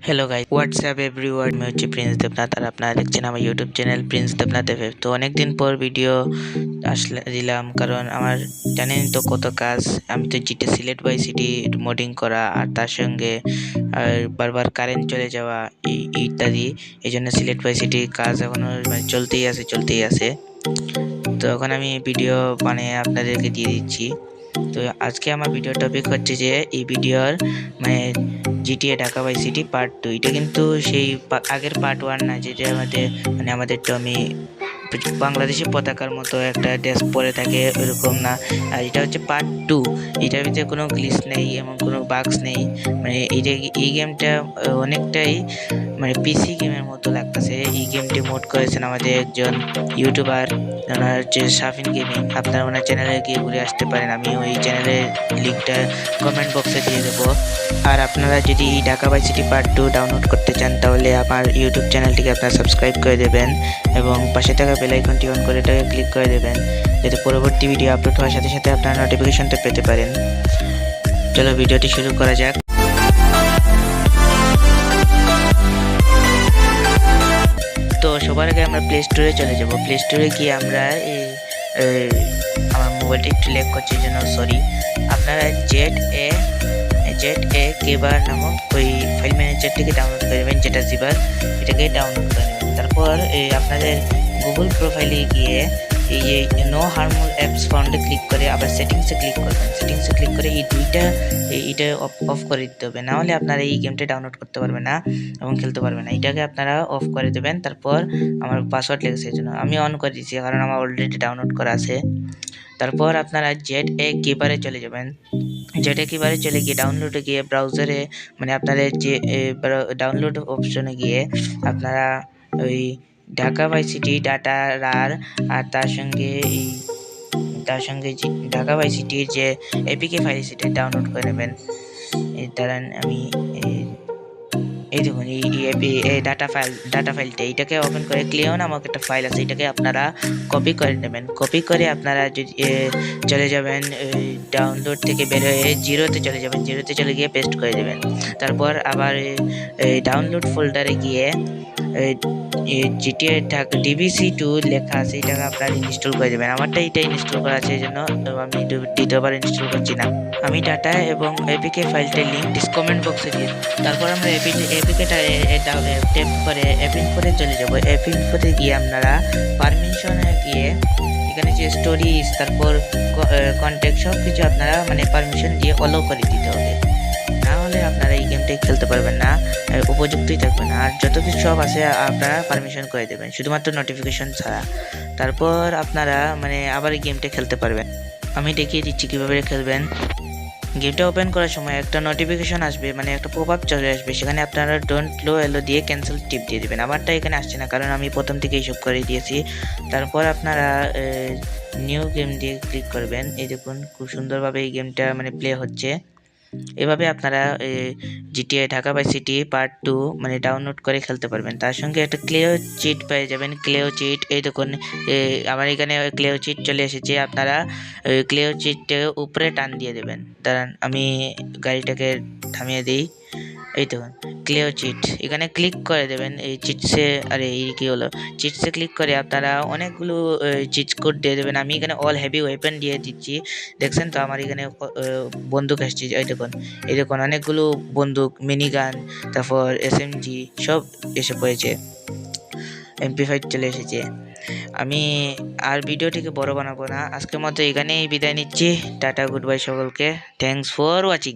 Hello guys what's up everyone मैं হচ্ছে Prince Debnath আর আপনারা দেখছেন আমার YouTube channel Prince Debnath FF. তো অনেক দিন পর ভিডিও আসলে দিলাম কারণ আমার জানেন তো কত কাজ। আমি তো GT Sylhet vice city modding করা আর তার সঙ্গে আর বারবার কারেন্ট চলে যাওয়া ইত্যাদি, এই জন্য সিলেট বাই সিটি কাজ এখনো মানে চলতেই আছে। তো এখন আমি ভিডিও বানিয়ে আপনাদেরকে দিয়ে দিচ্ছি। তো আজকে আমার ভিডিও টপিক হচ্ছে যে এই ভিডিওর মানে GTA Dhaka vice city part 2। এটা কিন্তু সেই আগের পার্ট 1 না, যেটা আমাদের টমি বাংলাদেশি পতাকার মতো একটা ড্রেস পরে থাকে ওরকম না। আর এটা হচ্ছে পার্ট 2। এটার ভিতরে কোনো গ্লিচ নেই, এমন কোনো বাগস নেই। মানে এই গেমটা অনেকটাই মানে পিসি গেমের মতো লাগতেছে। এই গেমটি মোড করেছেন আমাদের একজন ইউটিউবার, ওনার হচ্ছে শাফিন গেমিং। আপনারা ওনার চ্যানেলে গিয়ে ঘুরে আসতে পারেন, আমি ওই চ্যানেলের লিঙ্কটা কমেন্ট বক্সে দিয়ে দেবো। আর আপনারা যদি Dhaka vice city part 2 download করতে চান তাহলে আমার ইউটিউব চ্যানেলটিকে আপনারা সাবস্ক্রাইব করে দেবেন এবং পাশে থাকা বেল আইকনটি অন করে এটাকে ক্লিক করে দেবেন, যাতে পরবর্তী ভিডিও আপলোড হওয়ার সাথে সাথে আপনারা নোটিফিকেশনটা পেতে পারেন। চলো ভিডিওটি শুরু করা যাক। তো সবার আগে আমরা প্লে স্টোরে চলে যাব। প্লে স্টোরে গিয়ে আমরা আমার মোবাইলটা একটু ল্যাগ করছে জন্য সরি। আপনারা জেড এ কেবার নামক ওই ফাইল ম্যানেজারটিকে ডাউনলোড করে নেবেন, যেটা জিবার, এটাকে ডাউনলোড করে নেবেন। তারপর আপনাদের গুগল প্রোফাইলে গিয়ে এই যে নো হার্মফুল অ্যাপস ফাউন্ডে ক্লিক করে আবার সেটিংসে ক্লিক করবেন। সেটিংসে ক্লিক করে এইটা অফ করে দিতে হবে, নাহলে আপনারা এই গেমটা ডাউনলোড করতে পারবেন না এবং খেলতে পারবেন না। এটাকে আপনারা অফ করে দেবেন। তারপর আমার পাসওয়ার্ড লেগেছে, এই জন্য আমি অন করে দিচ্ছি কারণ আমার অলরেডি ডাউনলোড করা আছে। তারপর আপনারা জেড এ কিবারে চলে যাবেন। জেড এ কিবারে চলে গিয়ে ডাউনলোডে গিয়ে ব্রাউজারে মানে আপনাদের যে ডাউনলোড অপশনে গিয়ে আপনারা ওই ঢাকা বাই সিটি ডাটা রার আর তার সঙ্গে ঢাকা বাই সিটির যে এপিকে ফাইল সেটা ডাউনলোড করে নেবেন। দাঁড়ান আমি এই দেখুন এই ডাটা ফাইলটা এটাকে ওপেন করে ক্লিও নামক একটা ফাইল আছে, এটাকে আপনারা কপি করে নেবেন। কপি করে আপনারা যদি চলে যাবেন ডাউনলোড থেকে বের হয়ে জিরোতে চলে যাবেন, জিরোতে চলে গিয়ে পেস্ট করে দেবেন। তারপর আবার ডাউনলোড ফোল্ডারে গিয়ে জিটিএ DBC2 লেখা আছে, এটাকে আপনারা ইনস্টল করে দেবেন। আমারটা এটা ইনস্টল করা আছে, এই জন্য আমি দ্বিতীয়বার ইনস্টল করছি না। আমি ডাটা এবং এপিকে ফাইলটার লিঙ্ক কমেন্ট বক্সে দিয়ে দেবো। তারপর আমরা এপিকেটা ট্যাপ করে এপিনফোতে চলে যাব। এপিনফোতে গিয়ে আপনারা পারমিশনে গিয়ে এখানে যে স্টোরিজ তারপর কন্ট্যাক্ট সব কিছু আপনারা মানে পারমিশন দিয়ে অ্যালাউ করে দিতে হবে, নাহলে আপনারা এই গেমটাই খেলতে পারবেন না, উপযুক্তই থাকবে না। আর যত কিছু সব আছে আপনারা পারমিশন করে দেবেন, শুধুমাত্র নোটিফিকেশন ছাড়া। তারপর আপনারা মানে আবার এই গেমটা খেলতে পারবেন। আমি দেখিয়ে দিচ্ছি কীভাবে খেলবেন। গেমটা ওপেন করার সময় একটা নোটিফিকেশন আসবে, মানে একটা পপ আপ চলে আসবে, সেখানে আপনারা ডোন্ট লো এলো দিয়ে ক্যান্সেল টিপ দিয়ে দেবেন। আমারটা এখানে আসছে না কারণ আমি প্রথম থেকে এইসব করে দিয়েছি। তারপর আপনারা নিউ গেম দিয়ে ক্লিক করবেন। এই দেখুন খুব সুন্দরভাবে এই গেমটা মানে প্লে হচ্ছে। এভাবে আপনারা GTA Dhaka vice city part 2 মানে ডাউনলোড করে খেলতে পারবেন। তার সঙ্গে একটা ক্লেও চিট পেয়ে যাবেন। ক্লেও চিট এই দেখুন আমার এখানে ক্লেও চিট চলে এসেছে। আপনারা ক্লেও চিটটাকে উপরে টান দিয়ে দেবেন। দাঁড়ান আমি গাড়িটাকে থামিয়ে দিই। এই দেখুন ক্লেও চিট, এখানে ক্লিক করে দেবেন। এই চিটসে চিটসে ক্লিক করে আপনারা অনেকগুলো চিট কোড দিয়ে দেবেন। আমি এখানে অল হেভি ওয়েপন দিয়ে দিচ্ছি, দেখছেন তো আমার এখানে বন্দুক আসছে। এই দেখুন অনেকগুলো বন্দুক, মিনিগান, তারপর SMG সব এসে পড়েছে, MP5 চলে এসেছে। আমি আর ভিডিওটিকে বড় বানাবো না, আজকের মতো এখানেই বিদায় নিচ্ছি। টাটা গুড বাই সকলকে, থ্যাংকস ফর ওয়াচিং।